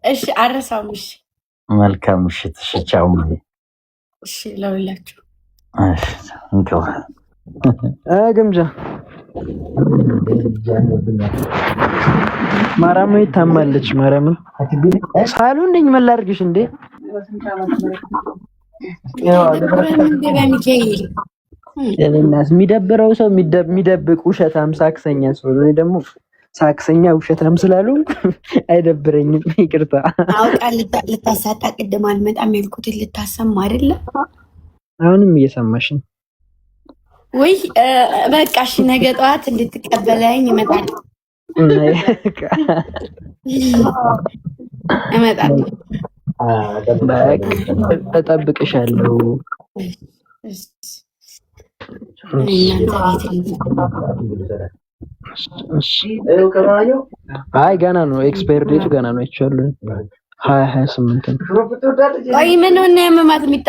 እሺ አረሳውም። እሺ መልካም ምሽት። እሺ ቻው። እሺ ለሁላችሁ። እሺ እንከው ግምጃ ማርያም ታማለች። ማርያምን ሳሎን ነኝ ምን ላድርግሽ እንዴ? ለናስ የሚደብረው ሰው የሚደብቅ ውሸታም ሳክሰኛ ሰው ነው። ደግሞ ሳክሰኛ ውሸታም ስላሉ አይደብረኝም። ይቅርታ አውቃ ልታሳጣ ቅድም አልመጣም ያልኩትን ልታሰማ አይደለ? አሁንም እየሰማሽ ነው ወይ? በቃ እሺ፣ ነገ ጠዋት እንድትቀበለኝ እመጣለሁ። እጠብቅሻለሁ። አይ ገና ነው፣ ኤክስፓየር ዴቱ ገና ነው። አይቻለሁ 2028 ነው። አይ ምን ሆነ ያመማት ሚጣ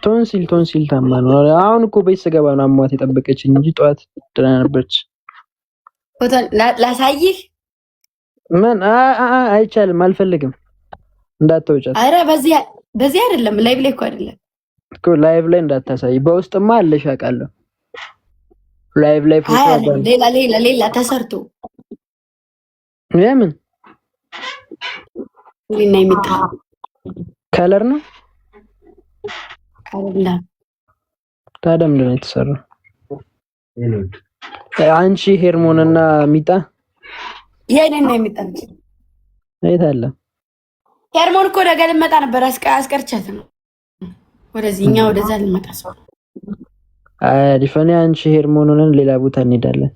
ቶንሲል ታማ ነው። አሁን እኮ ቤት ስገባ ነው አሟት የጠበቀችኝ እንጂ ጠዋት ደህና ነበረች። ላሳይህ? ምን አይቻልም፣ አልፈልግም፣ እንዳትወጫት። አረ በዚህ አይደለም፣ ላይቭ ላይ እኮ አይደለም እኮ ላይቭ ላይ እንዳታሳይ። በውስጥማ አለሽ አውቃለሁ። ላይቭ ላይ ፎቶ ሌላ ተሰርቶ ለምን ሊና የሚጣ ከለር ነው አይደለም? ታዲያ ምንድን ነው የተሰራው? አንቺ ሄርሞንና ሚጣ የኔና የሚጣ አይታ አለ። ሄርሞን እኮ ነገ ልመጣ ነበር፣ አስቀርቻት ነው ወደዚህኛ ወደዛ ልመጣ ሰው። ዲፈኒ አንቺ ሄርሞኑን ሌላ ቦታ እንሄዳለን።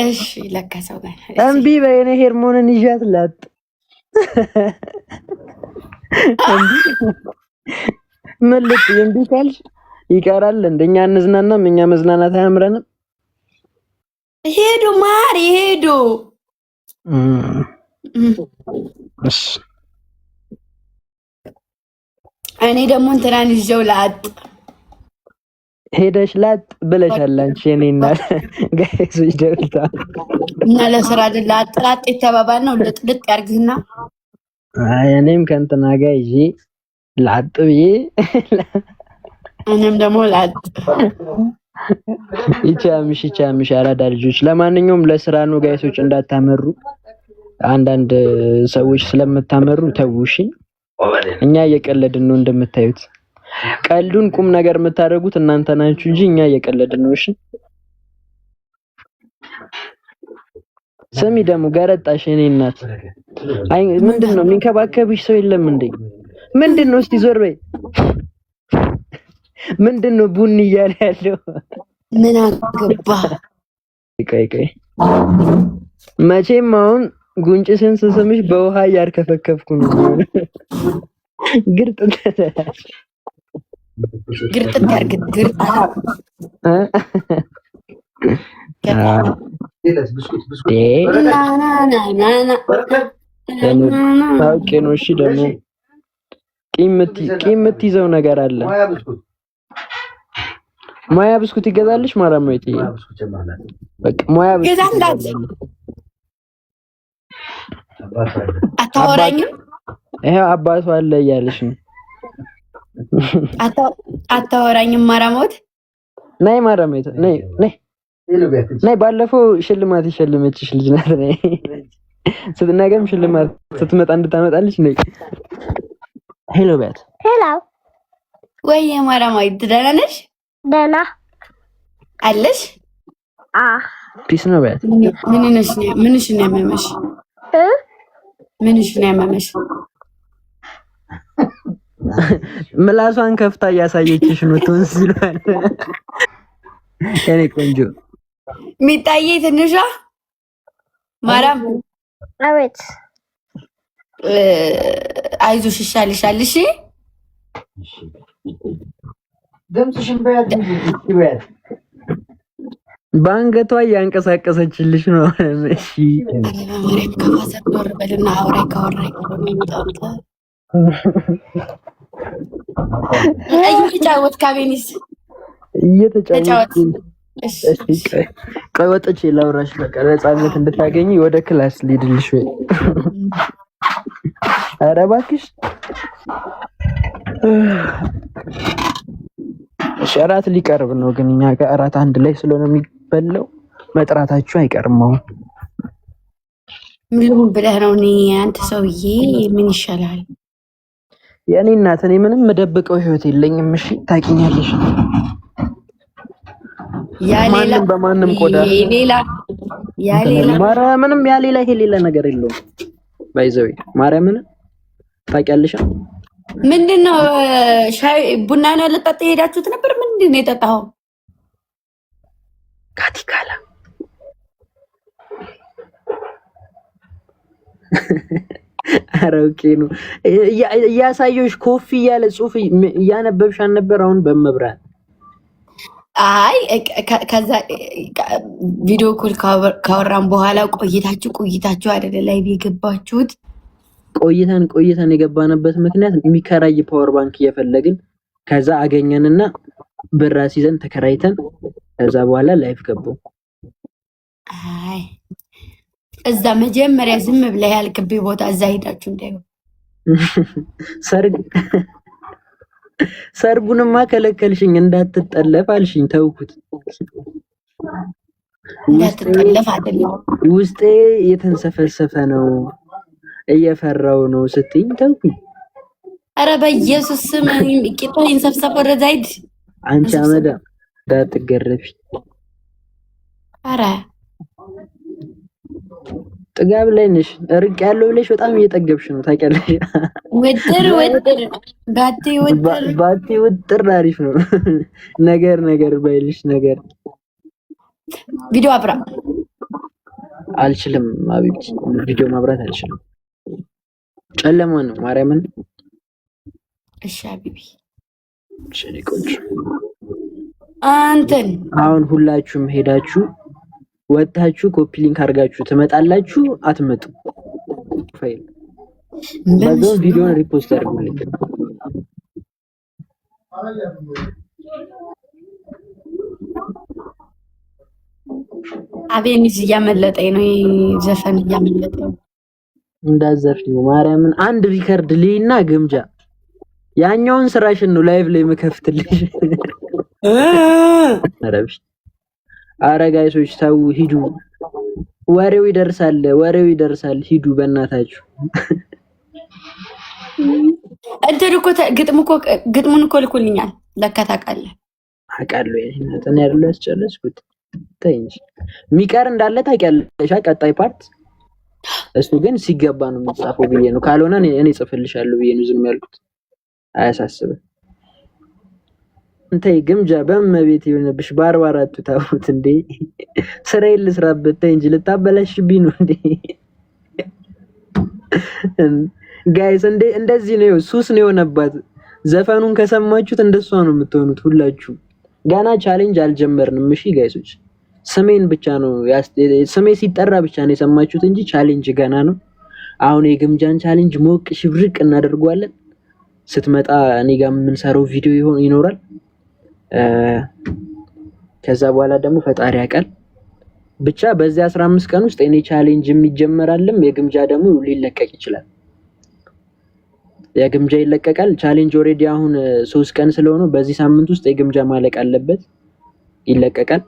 እሺ ለካ ሰው ጋር እምቢ በእኔ ሄርሞንን ይዣት ላጥ ምን ልትይ እምቢ ካልሽ ይቀራል። እንደኛ እንዝናናም፣ እኛ መዝናናት አያምረንም። ሄዱ ማር ሄዱ። እሺ እኔ ደግሞ እንትናን ይዤው ላጥ ሄደሽ ላጥ ብለሻል አንቺ። እኔና ጋይሶች ደውልታ እና ለስራ አይደል ላጥ የተባባል ነው። ልጥ ያርግና እኔም ከእንትና ጋር ይዤ ላጥ ብዬ እኔም ደግሞ ላጥ ይቻምሽ አራዳ ልጆች። ለማንኛውም ለስራ ነው ጋይሶች፣ እንዳታመሩ። አንዳንድ ሰዎች ስለምታመሩ ተውሽ። እኛ እየቀለድን ነው እንደምታዩት። ቀልዱን ቁም ነገር የምታደርጉት እናንተ ናችሁ እንጂ እኛ እየቀለድን ነው። እሺ ስሚ ደግሞ ገረጣሽ የኔ እናት። አይ ምንድነው የሚንከባከብሽ ሰው የለም እንዴ? ምንድነው? እስቲ ዞር በይ። ምንድነው ቡኒ እያለ ያለው? ምን አገባ? ቀይ መቼም አሁን ጉንጭሽን ስስምሽ በውሃ እያርከፈከፍኩ ነው። ግርጥ ያርግ ግርጥ ታውቂ ነው። እሺ ደግሞ ቂም የምትይዘው ነገር አለ። ማያ ብስኩት ይገዛልሽ ማለት ነው። እቴ በቃ ማያ ብስኩት አታወራኝም? ይሄ አባቷ አለ እያለሽ ነው። አታወራኝም? ማራሞት ነይ፣ ማራሞት ነይ። ባለፈው ሽልማት የሸለመችሽ ልጅ ናት። ነይ ስትነገም ሽልማት ስትመጣ እንድታመጣልሽ ነይ። ሄሎ በት ሄሎ። ወይ ማራሞት ደህና ነሽ? ደህና አለሽ? ፒስ ነው በት። ምንሽ ነው ያመመሽ? ምንሽ ነው ያመመሽ? ምላሷን ከፍታ እያሳየችሽ ነው። ቶንሲሏን እኔ ቆንጆ ሚጣዬ ትንሿ ማራም አቤት። አይዞሽ ይሻልሻል። እሺ ደምሽን በያት ባንገቷ እያንቀሳቀሰችልሽ ነው። እሺ ማርያም ከፋሰር ዶር በልና አውራይ ካወራይ እየተጫወት ካቤኒስ እየተጫወት ቆይ ወጥቼ ላውራሽ። በቃ ነፃነት እንድታገኝ ወደ ክላስ ልሂድልሽ ወይ? ኧረ እባክሽ። እሺ እራት ሊቀርብ ነው፣ ግን እኛ ጋር እራት አንድ ላይ ስለሆነ የሚበላው መጥራታችሁ አይቀርም። አሁን ምን ብለህ ነው? እኔ አንተ ሰውዬ ምን ይሻላል? የኔ እናት እኔ ምንም መደብቀው ህይወት የለኝም። እሺ ታውቂኛለሽ። ማንም በማንም ቆዳ ያሌላ ማርያምንም ያሌላ ይሄ ሌላ ነገር የለውም። ባይዘው ማርያምን ታውቂያለሽ። ምንድነው ሻይ ቡና ነው ልጠጣ ሄዳችሁት ነበር? ምንድነው የጠጣኸው? ካቲካላ አረውቄ ነው እያሳየሁሽ። ኮፊ እያለ ጽሁፍ እያነበብሽ አልነበር? አሁን በመብራት አይ ከዛ ቪዲዮ ኮል ካወራን በኋላ ቆይታችሁ አይደለ ላይ የገባችሁት? ቆይተን የገባንበት ምክንያት የሚከራይ ፓወር ባንክ እየፈለግን ከዛ አገኘንና ብር አስይዘን ተከራይተን ከዛ በኋላ ላይፍ ገባው። አይ እዛ መጀመሪያ ዝም ብለህ ያልክብኝ ቦታ እዛ ሄዳችሁ እንዳይሆን ሰርጉንማ ከለከልሽኝ። እንዳትጠለፍ አልሽኝ። ተውኩት። እንዳትጠለፍ አይደለም ውስጤ የተንሰፈሰፈ ነው እየፈራው ነው ስትይኝ ተውኩኝ። አረ በኢየሱስ ስም ቂጦን ሰብሰብ ወደዛ ሂድ። አንቺ አመዳ እንዳትገረፊ። አረ ጥጋብ ላይ ነሽ። እርቅ ያለው ብለሽ በጣም እየጠገብሽ ነው ታውቂያለሽ። ባቲ ውጥር አሪፍ ነው። ነገር ባይልሽ ነገር ቪዲዮ አብራ አልችልም። አቢብቲ ቪዲዮ ማብራት አልችልም። ጨለማ ነው ማርያምን። እሺ አቢቢ እሺ ቆንጆ። አንተን አሁን ሁላችሁም ሄዳችሁ ወጣችሁ ኮፒ ሊንክ አድርጋችሁ ትመጣላችሁ። አትመጡ ፋይል በዛው ቪዲዮን ሪፖስት አድርጉልኝ። አቤኒስ እያመለጠኝ ነው። ዘፈን እያመለጠኝ ነው። እንዳዘፍኝ ማርያምን። አንድ ሪከርድ ልይና ግምጃ ያኛውን ስራሽን ነው ላይቭ ላይ መከፍትልሽ። አረብሽ አረ ጋይሶች ተው ሂዱ። ወሬው ይደርሳል። ሂዱ በእናታችሁ። እንትን እኮ ግጥሙን እኮ ልኩልኛል። ለካ ታውቃለህ። አውቃለሁ። እኔ አይደል ያስጨረስኩት። ተይ እንጂ የሚቀር እንዳለ ታውቂያለሽ። ቀጣይ ፓርት እሱ ግን ሲገባ ነው የሚጻፈው ብዬ ነው። ካልሆነ እኔ ጽፍልሻለሁ ብዬ ነው ዝም ያልኩት። አያሳስብም። እንተይ ግምጃ በመቤት ይሆነብሽ። ባርባራቱ ታውት እንዴ ስራዬን ልስራበት። ተይ እንጂ ልታበላሽብኝ ነው እንዴ ጋይስ። እንደዚህ ነው ሱስ ነው የሆነባት። ዘፈኑን ከሰማችሁት እንደሷ ነው የምትሆኑት ሁላችሁ። ገና ቻሌንጅ አልጀመርንም። እሺ ጋይሶች ስሜን ብቻ ነው ስሜ ሲጠራ ብቻ ነው የሰማችሁት እንጂ ቻሌንጅ ገና ነው። አሁን የግምጃን ቻሌንጅ ሞቅ ሽብርቅ እናደርገዋለን። ስትመጣ እኔ ጋር የምንሰራው ቪዲዮ ይኖራል። ከዛ በኋላ ደግሞ ፈጣሪ ያውቃል። ብቻ በዚህ 15 ቀን ውስጥ እኔ ቻሌንጅ የሚጀመራልም የግምጃ ደግሞ ሊለቀቅ ይችላል። የግምጃ ይለቀቃል። ቻሌንጅ ኦሬዲ አሁን 3 ቀን ስለሆነ በዚህ ሳምንት ውስጥ የግምጃ ማለቅ አለበት፣ ይለቀቃል።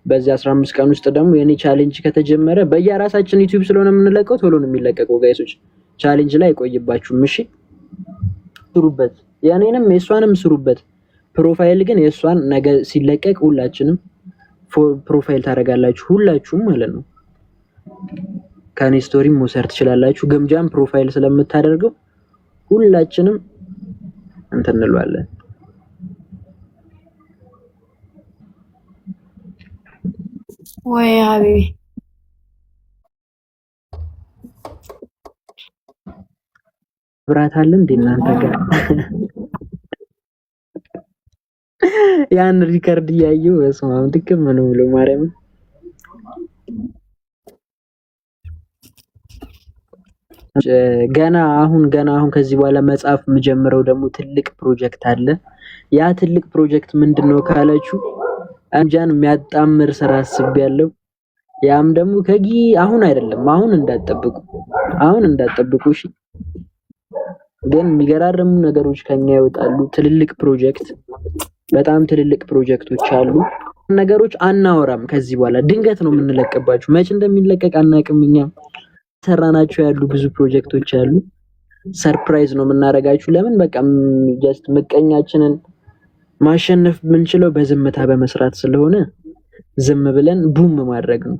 በዚህ 15 ቀን ውስጥ ደግሞ የኔ ቻሌንጅ ከተጀመረ በየራሳችን ዩቲዩብ ስለሆነ የምንለቀው ቶሎ ነው የሚለቀቀው። ጋይሶች ቻሌንጅ ላይ አይቆይባችሁም። እሺ ስሩበት፣ የኔንም የሷንም ስሩበት። ፕሮፋይል ግን የሷን ነገ ሲለቀቅ ሁላችንም ፕሮፋይል ታደርጋላችሁ፣ ሁላችሁም ማለት ነው። ከኔ ስቶሪም መውሰድ ትችላላችሁ። ግምጃም ፕሮፋይል ስለምታደርገው ሁላችንም እንትን እንለዋለን። ወይ ሀቢቢ ብራት አለ እንዴ እናንተ ጋር? ያን ሪከርድ እያየሁ በስመ አብ ድክም ነው ብሎ ማርያም ገና አሁን ከዚህ በኋላ መጽሐፍ የምጀምረው ደግሞ ትልቅ ፕሮጀክት አለ። ያ ትልቅ ፕሮጀክት ምንድነው ካላችሁ አንጃን የሚያጣምር ስራ አስቤያለሁ። ያም ደግሞ አሁን አይደለም፣ አሁን እንዳትጠብቁ እሺ። ግን የሚገራርሙ ነገሮች ከኛ ይወጣሉ። በጣም ትልልቅ ፕሮጀክቶች አሉ። ነገሮች አናወራም ከዚህ በኋላ ድንገት ነው የምንለቀባችሁ። መቼ እንደሚለቀቅ አናውቅም። እኛ ሰራናቸው ያሉ ብዙ ፕሮጀክቶች አሉ። ሰርፕራይዝ ነው የምናደርጋችሁ። ለምን በቃ ጀስት ምቀኛችንን ማሸነፍ የምንችለው በዝምታ በመስራት ስለሆነ ዝም ብለን ቡም ማድረግ ነው።